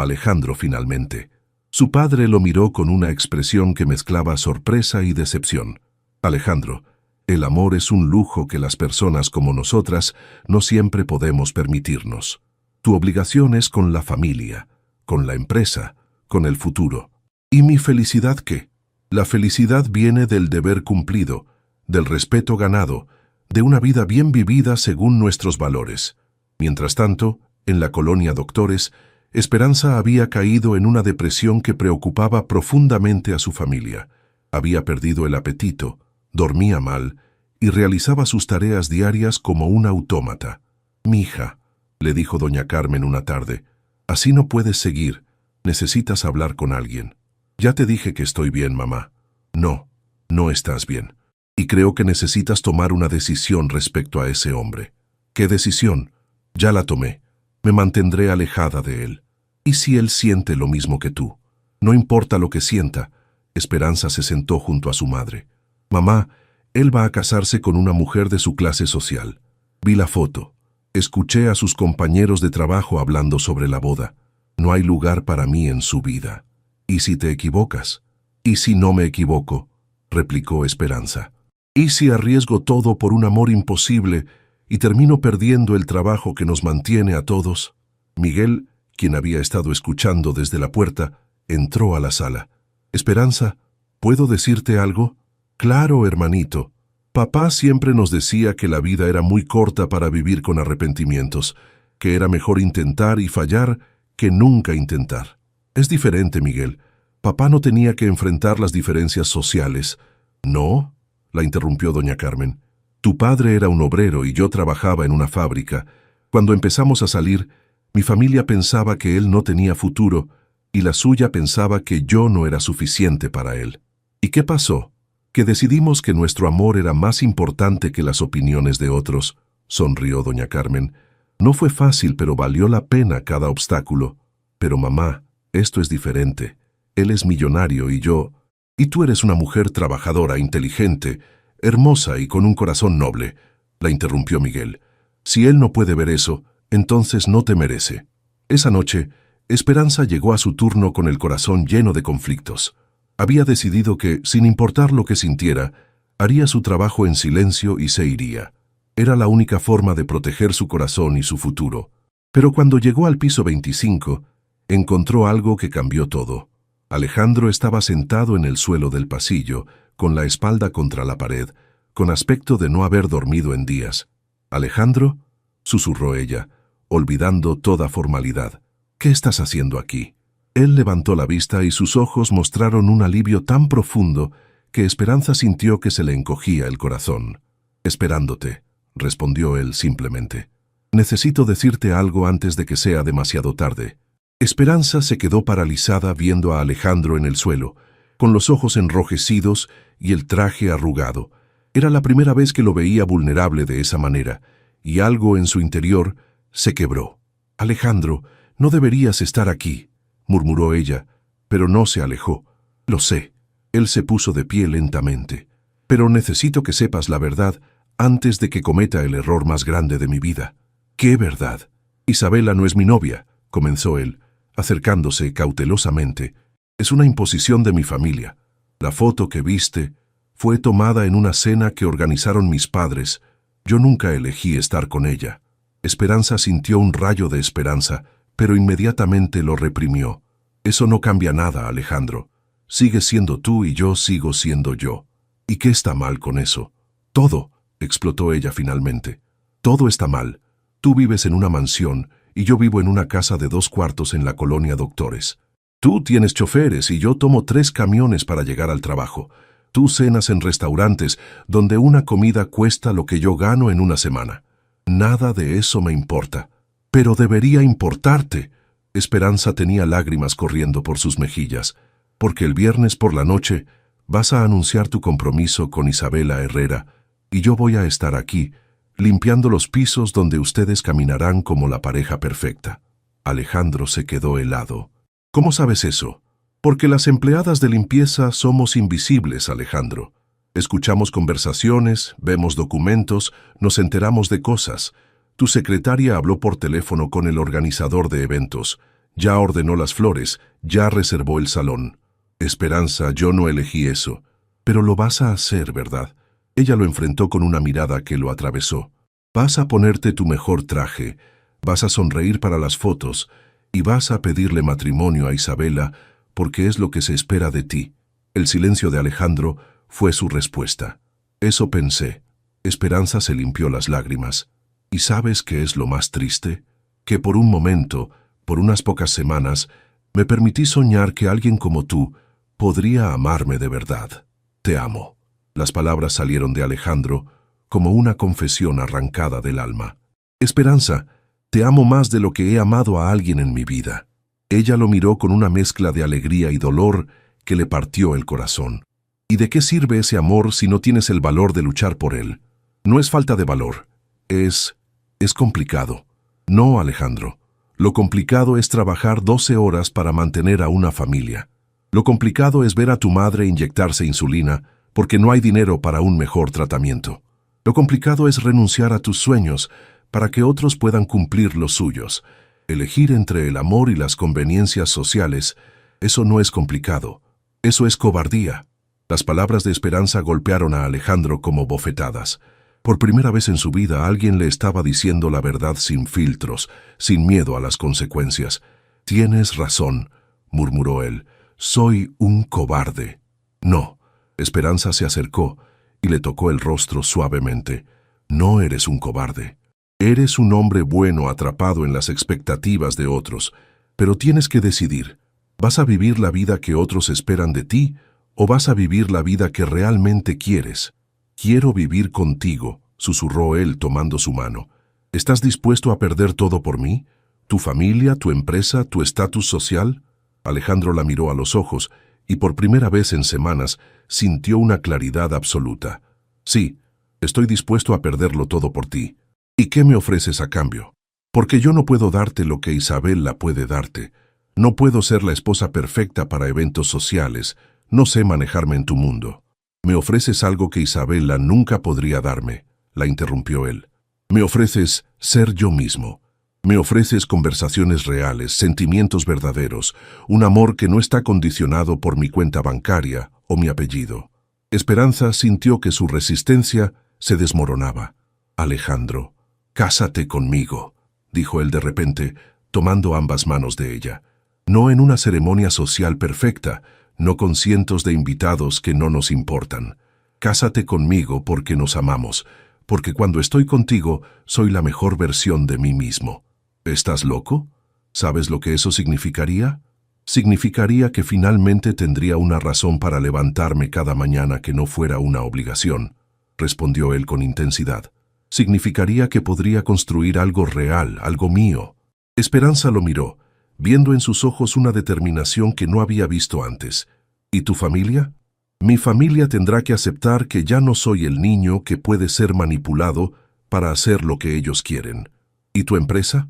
Alejandro finalmente. Su padre lo miró con una expresión que mezclaba sorpresa y decepción. Alejandro, el amor es un lujo que las personas como nosotras no siempre podemos permitirnos. Tu obligación es con la familia, con la empresa, con el futuro. ¿Y mi felicidad qué? La felicidad viene del deber cumplido, del respeto ganado, de una vida bien vivida según nuestros valores. Mientras tanto, en la colonia Doctores, Esperanza había caído en una depresión que preocupaba profundamente a su familia. Había perdido el apetito, dormía mal y realizaba sus tareas diarias como un autómata. «Mija», le dijo doña Carmen una tarde, «así no puedes seguir, necesitas hablar con alguien». «Ya te dije que estoy bien, mamá». «No, no estás bien. Y creo que necesitas tomar una decisión respecto a ese hombre». «¿Qué decisión?» «Ya la tomé. Me mantendré alejada de él». «¿Y si él siente lo mismo que tú?» «No importa lo que sienta». Esperanza se sentó junto a su madre. «Mamá, él va a casarse con una mujer de su clase social. Vi la foto. Escuché a sus compañeros de trabajo hablando sobre la boda. No hay lugar para mí en su vida». «¿Y si te equivocas?» «¿Y si no me equivoco?», replicó Esperanza. «¿Y si arriesgo todo por un amor imposible y termino perdiendo el trabajo que nos mantiene a todos?» Miguel, quien había estado escuchando desde la puerta, entró a la sala. «Esperanza, ¿puedo decirte algo?» «Claro, hermanito. Papá siempre nos decía que la vida era muy corta para vivir con arrepentimientos, que era mejor intentar y fallar que nunca intentar. Es diferente, Miguel. Papá no tenía que enfrentar las diferencias sociales». «¿No?», la interrumpió doña Carmen. «Tu padre era un obrero y yo trabajaba en una fábrica. Cuando empezamos a salir, mi familia pensaba que él no tenía futuro y la suya pensaba que yo no era suficiente para él. ¿Y qué pasó? Que decidimos que nuestro amor era más importante que las opiniones de otros», sonrió doña Carmen. «No fue fácil, pero valió la pena cada obstáculo. Pero mamá, esto es diferente. Él es millonario y yo... Y tú eres una mujer trabajadora, inteligente, hermosa y con un corazón noble», la interrumpió Miguel. «Si él no puede ver eso, entonces no te merece». Esa noche, Esperanza llegó a su turno con el corazón lleno de conflictos. Había decidido que, sin importar lo que sintiera, haría su trabajo en silencio y se iría. Era la única forma de proteger su corazón y su futuro. Pero cuando llegó al piso 25, encontró algo que cambió todo. Alejandro estaba sentado en el suelo del pasillo, con la espalda contra la pared, con aspecto de no haber dormido en días. «¿Alejandro?», susurró ella, olvidando toda formalidad. «¿Qué estás haciendo aquí?». Él levantó la vista y sus ojos mostraron un alivio tan profundo que Esperanza sintió que se le encogía el corazón. «Esperándote», respondió él simplemente. «Necesito decirte algo antes de que sea demasiado tarde». Esperanza se quedó paralizada viendo a Alejandro en el suelo, con los ojos enrojecidos y el traje arrugado. Era la primera vez que lo veía vulnerable de esa manera, y algo en su interior se quebró. «Alejandro, no deberías estar aquí», murmuró ella, pero no se alejó. «Lo sé». Él se puso de pie lentamente. «Pero necesito que sepas la verdad antes de que cometa el error más grande de mi vida». «¿Qué verdad?». «Isabela no es mi novia», comenzó él, acercándose cautelosamente. «Es una imposición de mi familia. La foto que viste fue tomada en una cena que organizaron mis padres. Yo nunca elegí estar con ella». Esperanza sintió un rayo de esperanza, pero inmediatamente lo reprimió. «Eso no cambia nada, Alejandro. Sigues siendo tú y yo sigo siendo yo. ¿Y qué está mal con eso?». «Todo», explotó ella finalmente. «Todo está mal. Tú vives en una mansión y yo vivo en una casa de 2 cuartos en la colonia Doctores. Tú tienes choferes y yo tomo 3 camiones para llegar al trabajo. Tú cenas en restaurantes donde una comida cuesta lo que yo gano en una semana. Nada de eso me importa». «Pero debería importarte». Esperanza tenía lágrimas corriendo por sus mejillas. «Porque el viernes por la noche vas a anunciar tu compromiso con Isabela Herrera y yo voy a estar aquí, limpiando los pisos donde ustedes caminarán como la pareja perfecta». Alejandro se quedó helado. ¿Cómo sabes eso? Porque las empleadas de limpieza somos invisibles, Alejandro. Escuchamos conversaciones, vemos documentos, nos enteramos de cosas. Tu secretaria habló por teléfono con el organizador de eventos. Ya ordenó las flores, ya reservó el salón. Esperanza, yo no elegí eso. Pero lo vas a hacer, ¿verdad? Ella lo enfrentó con una mirada que lo atravesó. Vas a ponerte tu mejor traje, vas a sonreír para las fotos y vas a pedirle matrimonio a Isabela porque es lo que se espera de ti. El silencio de Alejandro fue su respuesta. Eso pensé. Esperanza se limpió las lágrimas. ¿Y sabes qué es lo más triste? Que por un momento, por unas pocas semanas, me permití soñar que alguien como tú podría amarme de verdad. Te amo. Las palabras salieron de Alejandro como una confesión arrancada del alma. Esperanza, te amo más de lo que he amado a alguien en mi vida. Ella lo miró con una mezcla de alegría y dolor que le partió el corazón. ¿Y de qué sirve ese amor si no tienes el valor de luchar por él? No es falta de valor. Es complicado. No, Alejandro. Lo complicado es trabajar 12 horas para mantener a una familia. Lo complicado es ver a tu madre inyectarse insulina porque no hay dinero para un mejor tratamiento. Lo complicado es renunciar a tus sueños para que otros puedan cumplir los suyos. Elegir entre el amor y las conveniencias sociales, eso no es complicado. Eso es cobardía. Las palabras de Esperanza golpearon a Alejandro como bofetadas. Por primera vez en su vida alguien le estaba diciendo la verdad sin filtros, sin miedo a las consecuencias. Tienes razón, murmuró él. Soy un cobarde. No. Esperanza se acercó y le tocó el rostro suavemente. No eres un cobarde. Eres un hombre bueno atrapado en las expectativas de otros, pero tienes que decidir. ¿Vas a vivir la vida que otros esperan de ti o vas a vivir la vida que realmente quieres? Quiero vivir contigo, susurró él tomando su mano. ¿Estás dispuesto a perder todo por mí? ¿Tu familia, tu empresa, tu estatus social? Alejandro la miró a los ojos y por primera vez en semanas sintió una claridad absoluta. Sí, estoy dispuesto a perderlo todo por ti. ¿Y qué me ofreces a cambio? Porque yo no puedo darte lo que Isabela puede darte. No puedo ser la esposa perfecta para eventos sociales. No sé manejarme en tu mundo. Me ofreces algo que Isabela nunca podría darme, la interrumpió él. Me ofreces ser yo mismo. Me ofreces conversaciones reales, sentimientos verdaderos, un amor que no está condicionado por mi cuenta bancaria o mi apellido. Esperanza sintió que su resistencia se desmoronaba. Alejandro, cásate conmigo, dijo él de repente, tomando ambas manos de ella. No en una ceremonia social perfecta, no con cientos de invitados que no nos importan. Cásate conmigo porque nos amamos, porque cuando estoy contigo soy la mejor versión de mí mismo. ¿Estás loco? ¿Sabes lo que eso significaría? Significaría que finalmente tendría una razón para levantarme cada mañana que no fuera una obligación, respondió él con intensidad. Significaría que podría construir algo real, algo mío. Esperanza lo miró, viendo en sus ojos una determinación que no había visto antes. ¿Y tu familia? Mi familia tendrá que aceptar que ya no soy el niño que puede ser manipulado para hacer lo que ellos quieren. ¿Y tu empresa?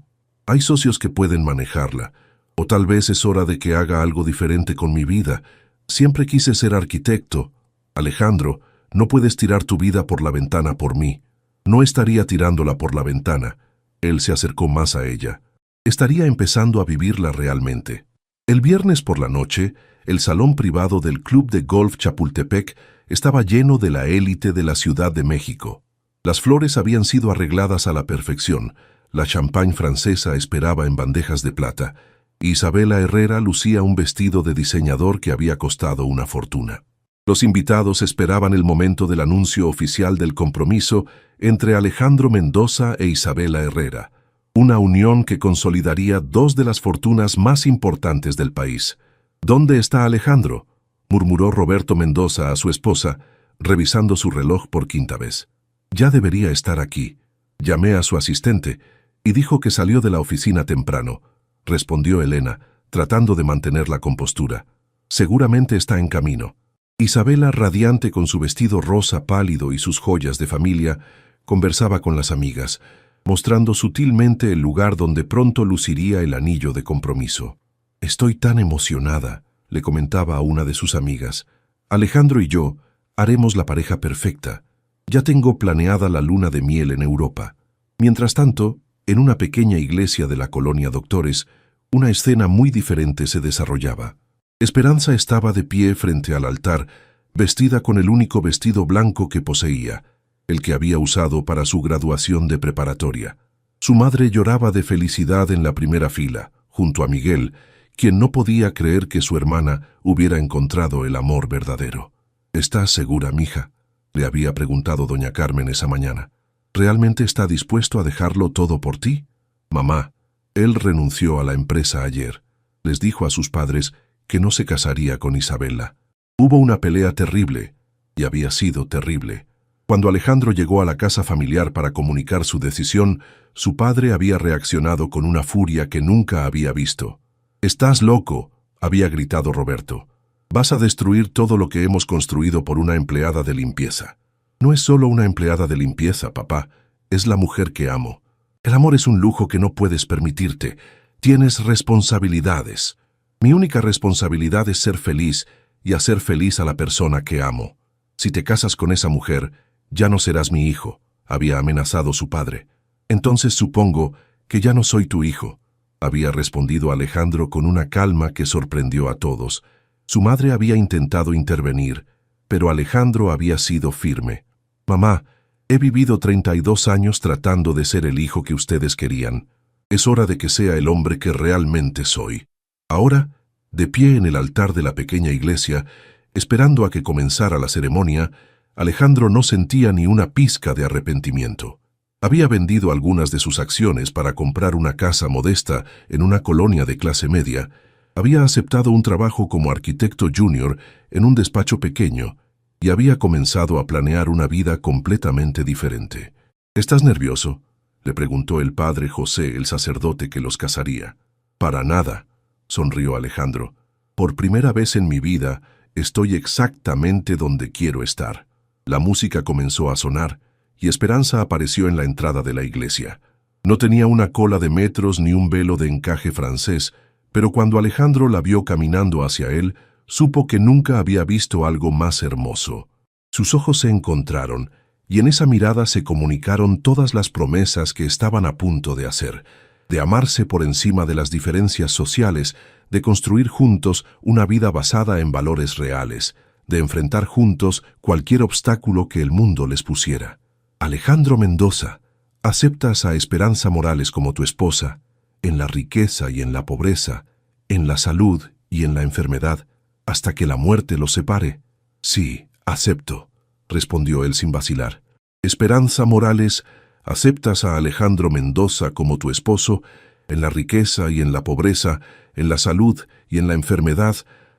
Hay socios que pueden manejarla, o tal vez es hora de que haga algo diferente con mi vida. Siempre quise ser arquitecto. Alejandro, no puedes tirar tu vida por la ventana por mí. No estaría tirándola por la ventana. Él se acercó más a ella. Estaría empezando a vivirla realmente. El viernes por la noche, el salón privado del Club de Golf Chapultepec estaba lleno de la élite de la Ciudad de México. Las flores habían sido arregladas a la perfección. La champagne francesa esperaba en bandejas de plata. Isabela Herrera lucía un vestido de diseñador que había costado una fortuna. Los invitados esperaban el momento del anuncio oficial del compromiso entre Alejandro Mendoza e Isabela Herrera, una unión que consolidaría dos de las fortunas más importantes del país. ¿Dónde está Alejandro?, murmuró Roberto Mendoza a su esposa, revisando su reloj por quinta vez. Ya debería estar aquí. Llamé a su asistente y dijo que salió de la oficina temprano, respondió Elena, tratando de mantener la compostura. Seguramente está en camino. Isabela, radiante con su vestido rosa pálido y sus joyas de familia, conversaba con las amigas. mostrando sutilmente el lugar donde pronto luciría el anillo de compromiso. «Estoy tan emocionada», le comentaba a una de sus amigas. «Alejandro y yo haremos la pareja perfecta. Ya tengo planeada la luna de miel en Europa». Mientras tanto, en una pequeña iglesia de la colonia Doctores, una escena muy diferente se desarrollaba. Esperanza estaba de pie frente al altar, vestida con el único vestido blanco que poseía, el que había usado para su graduación de preparatoria. Su madre lloraba de felicidad en la primera fila, junto a Miguel, quien no podía creer que su hermana hubiera encontrado el amor verdadero. «¿Estás segura, mija?», le había preguntado doña Carmen esa mañana. «¿Realmente está dispuesto a dejarlo todo por ti?». «Mamá, él renunció a la empresa ayer. Les dijo a sus padres que no se casaría con Isabela. Hubo una pelea terrible, y había sido terrible. Cuando Alejandro llegó a la casa familiar para comunicar su decisión, su padre había reaccionado con una furia que nunca había visto. «¡Estás loco!», había gritado Roberto. «Vas a destruir todo lo que hemos construido por una empleada de limpieza». «No es solo una empleada de limpieza, papá, es la mujer que amo. El amor es un lujo que no puedes permitirte. Tienes responsabilidades. Mi única responsabilidad es ser feliz y hacer feliz a la persona que amo. Si te casas con esa mujer, ya no serás mi hijo», había amenazado su padre. «Entonces supongo que ya no soy tu hijo», había respondido Alejandro con una calma que sorprendió a todos. Su madre había intentado intervenir, pero Alejandro había sido firme. «Mamá, he vivido 32 años tratando de ser el hijo que ustedes querían. Es hora de que sea el hombre que realmente soy». Ahora, de pie en el altar de la pequeña iglesia, esperando a que comenzara la ceremonia, Alejandro no sentía ni una pizca de arrepentimiento. Había vendido algunas de sus acciones para comprar una casa modesta en una colonia de clase media. Había aceptado un trabajo como arquitecto junior en un despacho pequeño y había comenzado a planear una vida completamente diferente. «¿Estás nervioso?», le preguntó el padre José, el sacerdote que los casaría. «Para nada», sonrió Alejandro. «Por primera vez en mi vida estoy exactamente donde quiero estar». La música comenzó a sonar y Esperanza apareció en la entrada de la iglesia. No tenía una cola de metros ni un velo de encaje francés, pero cuando Alejandro la vio caminando hacia él, supo que nunca había visto algo más hermoso. Sus ojos se encontraron, y en esa mirada se comunicaron todas las promesas que estaban a punto de hacer, de amarse por encima de las diferencias sociales, de construir juntos una vida basada en valores reales, de enfrentar juntos cualquier obstáculo que el mundo les pusiera. «Alejandro Mendoza, aceptas a Esperanza Morales como tu esposa, en la riqueza y en la pobreza, en la salud y en la enfermedad, hasta que la muerte los separe». «Sí, acepto», respondió él sin vacilar. «Esperanza Morales, aceptas a Alejandro Mendoza como tu esposo, en la riqueza y en la pobreza, en la salud y en la enfermedad,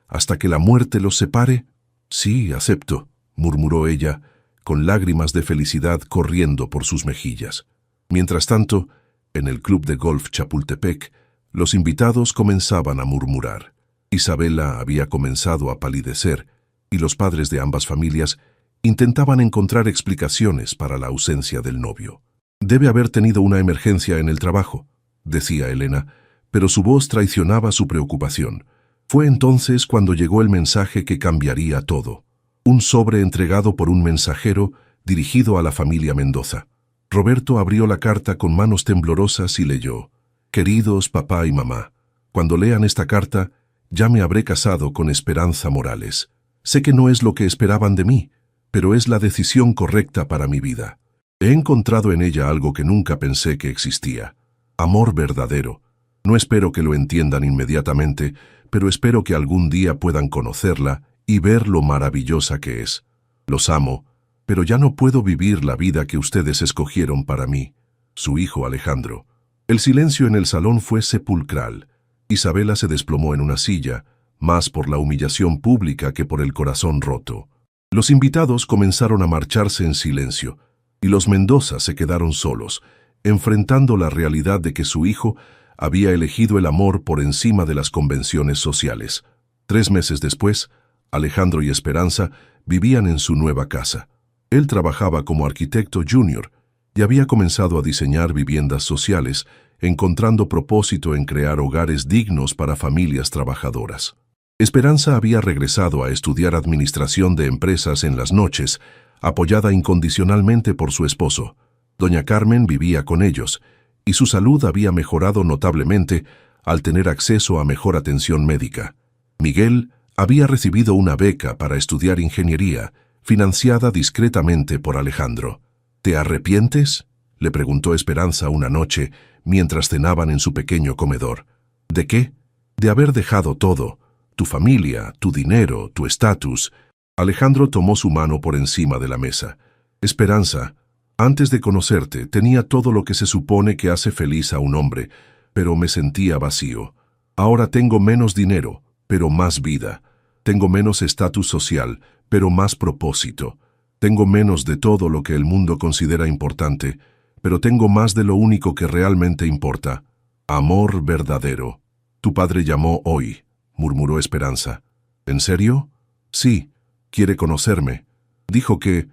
hasta que la muerte los separe». «Sí, acepto», murmuró ella, con lágrimas de felicidad corriendo por sus mejillas. Mientras tanto, en el club de golf Chapultepec, los invitados comenzaban a murmurar. Isabela había comenzado a palidecer, y los padres de ambas familias intentaban encontrar explicaciones para la ausencia del novio. «Debe haber tenido una emergencia en el trabajo», decía Elena, pero su voz traicionaba su preocupación. Fue entonces cuando llegó el mensaje que cambiaría todo. Un sobre entregado por un mensajero dirigido a la familia Mendoza. Roberto abrió la carta con manos temblorosas y leyó: «Queridos papá y mamá, cuando lean esta carta, ya me habré casado con Esperanza Morales. Sé que no es lo que esperaban de mí, pero es la decisión correcta para mi vida. He encontrado en ella algo que nunca pensé que existía. Amor verdadero. No espero que lo entiendan inmediatamente, pero espero que algún día puedan conocerla y ver lo maravillosa que es. Los amo, pero ya no puedo vivir la vida que ustedes escogieron para mí. Su hijo Alejandro». El silencio en el salón fue sepulcral. Isabela se desplomó en una silla, más por la humillación pública que por el corazón roto. Los invitados comenzaron a marcharse en silencio, y los Mendoza se quedaron solos, enfrentando la realidad de que su hijo había elegido el amor por encima de las convenciones sociales. 3 meses después, Alejandro y Esperanza vivían en su nueva casa. Él trabajaba como arquitecto junior, y había comenzado a diseñar viviendas sociales, encontrando propósito en crear hogares dignos para familias trabajadoras. Esperanza había regresado a estudiar administración de empresas en las noches, apoyada incondicionalmente por su esposo. Doña Carmen vivía con ellos, y su salud había mejorado notablemente al tener acceso a mejor atención médica. Miguel había recibido una beca para estudiar ingeniería, financiada discretamente por Alejandro. ¿Te arrepientes?, le preguntó Esperanza una noche mientras cenaban en su pequeño comedor. ¿De qué? De haber dejado todo, tu familia, tu dinero, tu estatus. Alejandro tomó su mano por encima de la mesa. Esperanza, antes de conocerte tenía todo lo que se supone que hace feliz a un hombre, pero me sentía vacío. Ahora tengo menos dinero, pero más vida. Tengo menos estatus social, pero más propósito. Tengo menos de todo lo que el mundo considera importante, pero tengo más de lo único que realmente importa. Amor verdadero. Tu padre llamó hoy, murmuró Esperanza. ¿En serio? Sí, quiere conocerme. Dijo que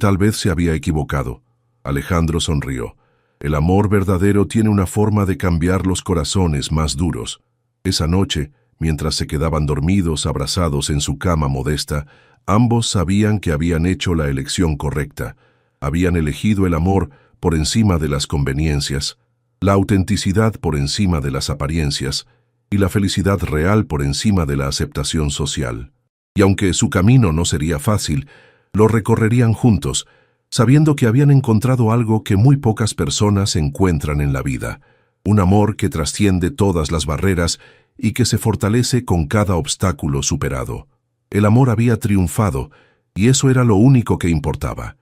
tal vez se había equivocado. Alejandro sonrió. El amor verdadero tiene una forma de cambiar los corazones más duros. Esa noche, mientras se quedaban dormidos abrazados en su cama modesta, ambos sabían que habían hecho la elección correcta. Habían elegido el amor por encima de las conveniencias, la autenticidad por encima de las apariencias y la felicidad real por encima de la aceptación social. Y aunque su camino no sería fácil, lo recorrerían juntos, sabiendo que habían encontrado algo que muy pocas personas encuentran en la vida, un amor que trasciende todas las barreras y que se fortalece con cada obstáculo superado. El amor había triunfado, y eso era lo único que importaba.